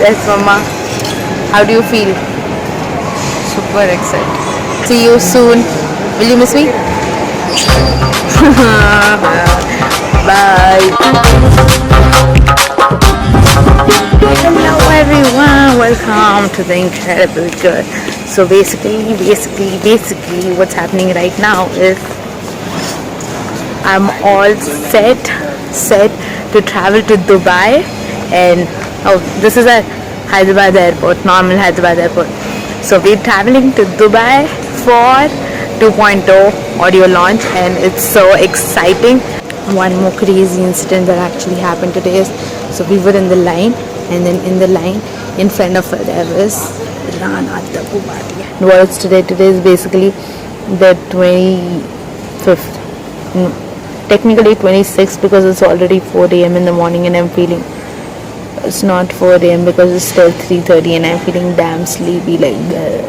Yes, Mama. How do you feel? Super excited. See you soon. Will you miss me? Bye. Hello everyone. Welcome to the Incredible Girl. So basically, what's happening right now is I'm all set to travel to Dubai, and this is a Hyderabad airport, normal Hyderabad airport. So we're traveling to Dubai for 2.0 audio launch, and it's so exciting. One more crazy incident that actually happened today is, so we were in the line, and then in the line in front of it there was Rana Dabbubati. What is today? Today is basically the 25th. No, technically 26th, because it's already 4 a.m. in the morning and I'm feeling it's not 4 a.m. because it's still 3:30 and I'm feeling damn sleepy like that.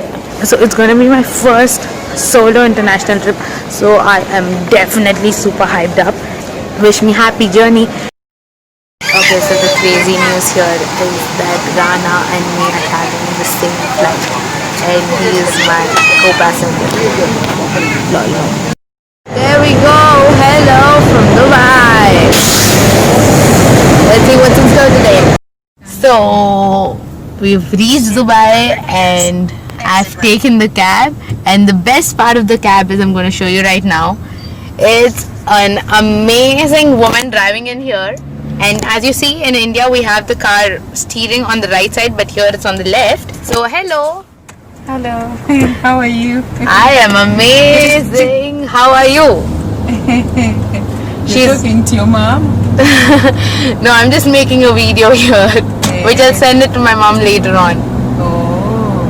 So it's gonna be my first solo international trip, so I am definitely super hyped up. Wish me happy journey. Okay, so the crazy news here is that Rana and me are having the same flight, and he is my co-passenger. There we go. Hello from Dubai. Let's see what's in store today. So we've reached Dubai and I've taken the cab, and the best part of the cab is I'm going to show you right now. It's an amazing woman driving in here, and as you see in India we have the car steering on the right side, but here it's on the left. So hello. Hello. How are you? I am amazing. How are you? You're talking to your mom? No, I'm just making a video here, which I'll send it to my mom later on. Oh.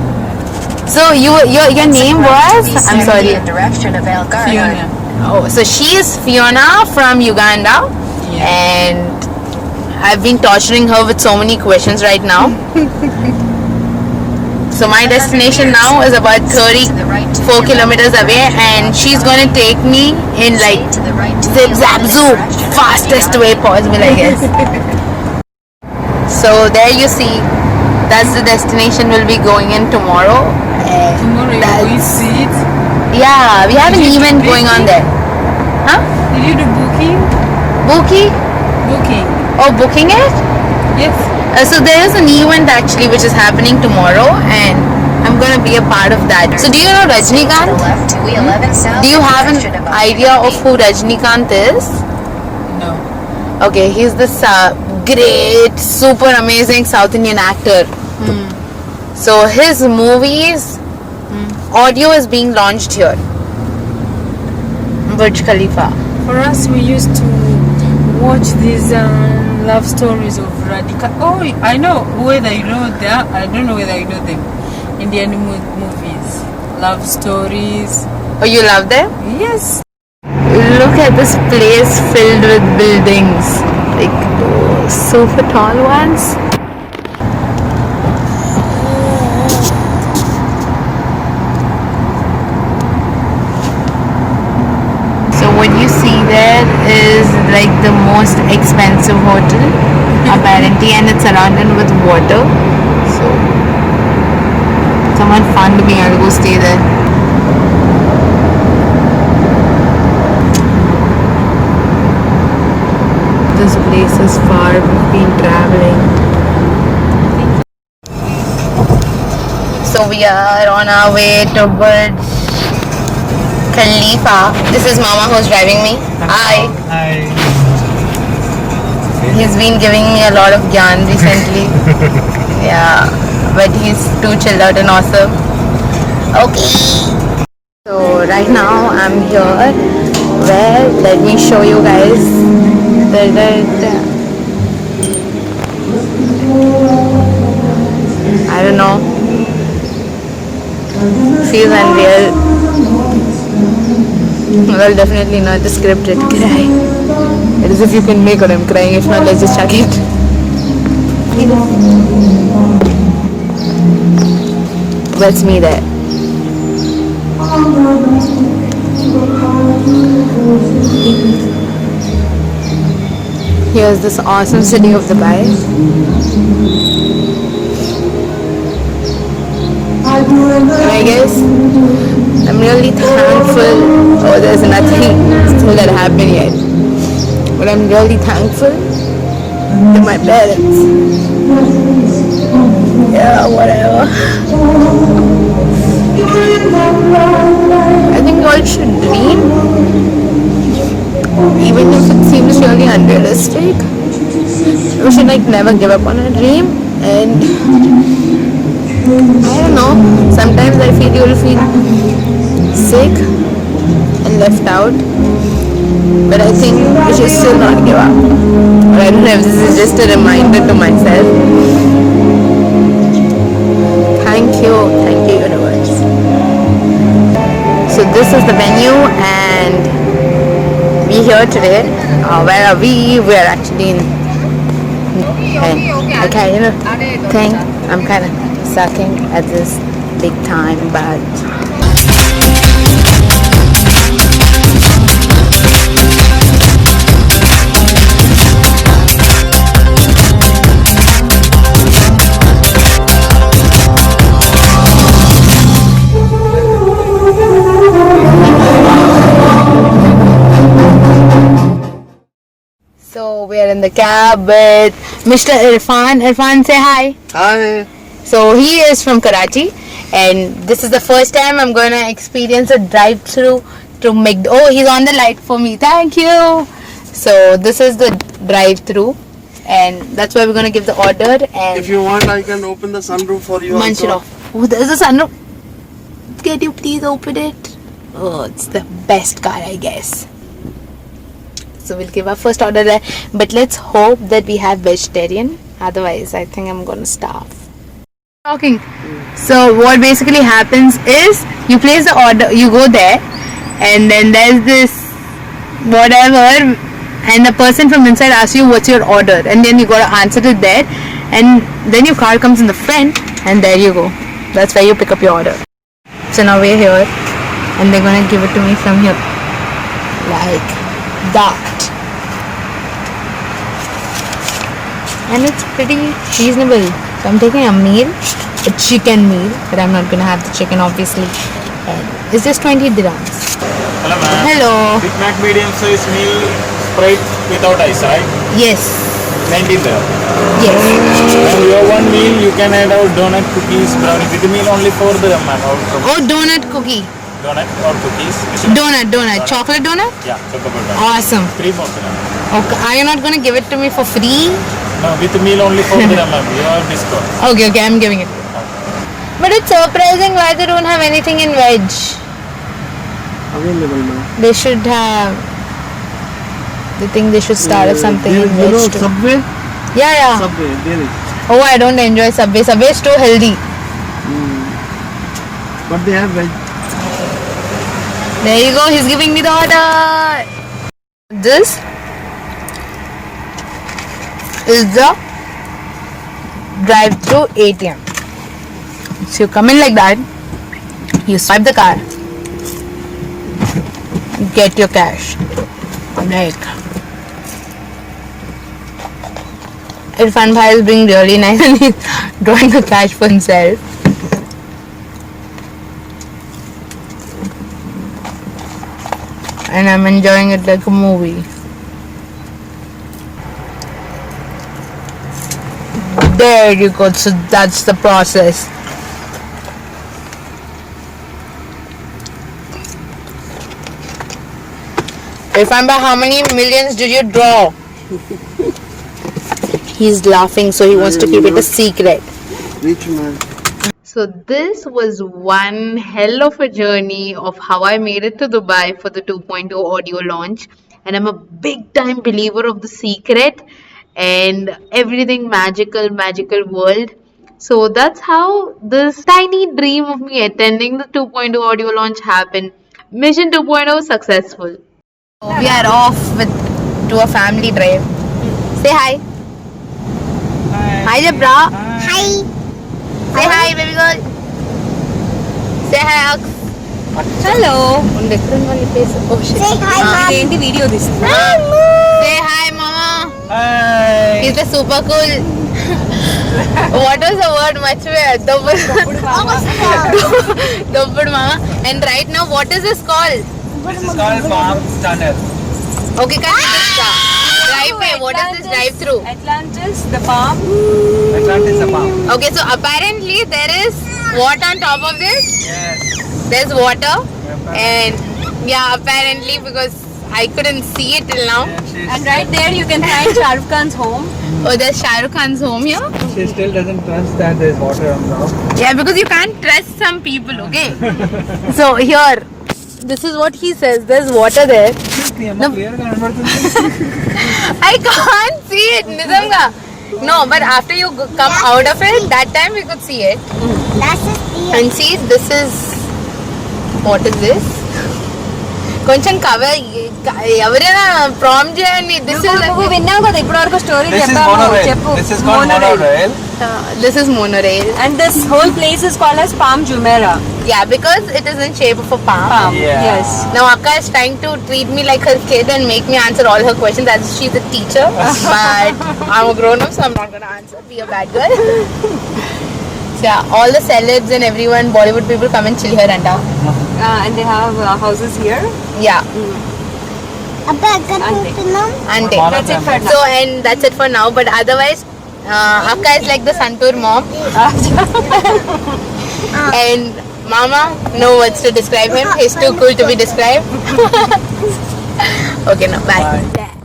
So your name was? I'm sorry. Fiona. Oh, so she is Fiona from Uganda, and I've been torturing her with so many questions right now. So my destination now is about 34 kilometers away, and she's gonna take me in like zip zap zoom, fastest way possible, I guess. So there you see, that's the destination we'll be going in tomorrow. Tomorrow you're going to see it? Yeah, we have an event going on there. Huh? Did you do booking? Booking? Booking. Oh, booking it? Yes. So there is an event actually which is happening tomorrow, and I'm gonna be a part of that. So do you know Rajnikant? Do you have an idea of who Rajnikant is? No. Okay, he's this great, super amazing South Indian actor. So his movies, audio is being launched here. Burj Khalifa. For us, we used to watch these love stories of Radhika. Oh, I know whether you know that. I don't know whether you know them. Indian movies, love stories. Oh, you love them? Yes. Look at this place filled with buildings, like those super tall ones. So what you see there is like the most expensive hotel apparently, and it's surrounded with water. So someone fund me, I'll go stay there. This place is far, we've been traveling. So we are on our way to Burj Khalifa. This is Mama who's driving me. Hi. Hi. He's been giving me a lot of gyan recently. Yeah, but he's too chilled out and awesome. Okay. So right now I'm here where, let me show you guys. I don't know. Feels unreal. Well, definitely not the scripted cry. It is if you can make or I'm crying. If not, let's just chuck it. That's me there. Here's this awesome city of Dubai. guess. I'm really thankful. Oh, there's nothing still that happened yet. But I'm really thankful to my parents. Yeah, whatever. I think all should dream, even if it seems really unrealistic. We should like never give up on a dream. And I don't know, sometimes I feel you'll feel sick and left out, but I think we should still not give up. But I don't know if this is just a reminder to myself. Thank you universe. So this is the venue and we're here today. Where are we? We're actually in I kind of think I'm kind of sucking at this big time, but so we are in the cab with Mr. Irfan. Irfan, say hi. Hi. So he is from Karachi, and this is the first time I'm going to experience a drive-through to make. Oh, he's on the light for me. Thank you. So this is the drive-through, and that's where we're going to give the order. And If you want, I can open the sunroof for you. munch it also. off. Oh, there's a sunroof. Can you please open it? Oh, it's the best car, I guess. So we'll give our first order there, but let's hope that we have vegetarian. Otherwise, I think I'm going to starve. Talking. So what basically happens is you place the order, you go there, and then there's this whatever, and the person from inside asks you what's your order, and then you got to answer it there, and then your car comes in the front, and there you go. That's where you pick up your order. So now we're here, and they're gonna give it to me from here, like that. And it's pretty reasonable. So I'm taking a meal, a chicken meal, but I'm not gonna have the chicken obviously. And it's just 20 dirhams. Hello ma'am. Hello. Big Mac medium size meal, Sprite without ice, right? Yes. 19 there. Yes. And your one meal you can add out donut, cookies, brownie. With the meal only 4 dirham ma'am. Oh, donut cookie. Donut or cookies? Donut. Chocolate donut? Yeah, chocolate donut. Awesome. 3 more dirham. Okay. Are you not gonna give it to me for free? No, with the meal only 4 dirham ma'am. You have discount. Okay, I'm giving it. But it's surprising why they don't have anything in veg. Available now. They should have. They think they should start up something in You veg know too. Subway? Yeah. Subway, there is. Oh, I don't enjoy Subway. Subway is too healthy. But they have veg. There you go. He's giving me the order. This is the drive-through ATM. So you come in like that. You swipe the card. Get your cash. Like Irfan Bhai is being really nice and he's drawing the cash for himself. And I'm enjoying it like a movie. There you go. So that's the process. Irfan Bhai, how many millions did you draw? He's laughing, so he wants to keep it a secret. Rich man. So this was one hell of a journey of how I made it to Dubai for the 2.0 audio launch. And I'm a big time believer of The Secret and everything magical world. So that's how this tiny dream of me attending the 2.0 audio launch happened. Mission 2.0 successful. We are off to a family drive. Say hi. Hi, Jabra. Hi. Say hi, baby girl. Say hi, Aks. Hello. Oh shit. Say hi, Mom. Video this. Say hi, Mama. Hi. He's the super cool. What was the word? Dobbud Mama. And right now, what is this called? This is called Palms Tunnel. Okay, can you just drive-way? What is this drive-through? Atlantis, the palm. Atlantis is a palm. Okay, so apparently there is water on top of this. Yes. There's water, and yeah, apparently because I couldn't see it till now. And right there you can find Shah Rukh Khan's home. Oh, there's Shah Rukh Khan's home here. She still doesn't trust that there's water on top. Yeah, because you can't trust some people, okay? So here, this is what he says. There's water there. No. I can't see it, Nizamga. No, but after you come out of it, that time we could see it. And see, this is, what is this? కొంచెం cover ఎవరైనా prompt చేయండి. This is విన్నావు కదా ఇప్పటి వరకు story This is చెప్పాము. monorail. చెప్పు. This is called monorail. This is monorail. And this whole place is called as Palm Jumeirah. Yeah, because it is in shape of a palm. Yeah. Yes. Now Akka is trying to treat me like her kid and make me answer all her questions as she's a teacher. But I'm a grown up, so I'm not gonna answer. Be a bad girl. So yeah, all the celebs and everyone, Bollywood people come and chill here and down. And they have houses here. Yeah. And That's it for now. so and that's it for now. But otherwise, Akka is like the Santur mom. And Mama, no words to describe him. He's too cool to be described. Okay, now bye. Bye.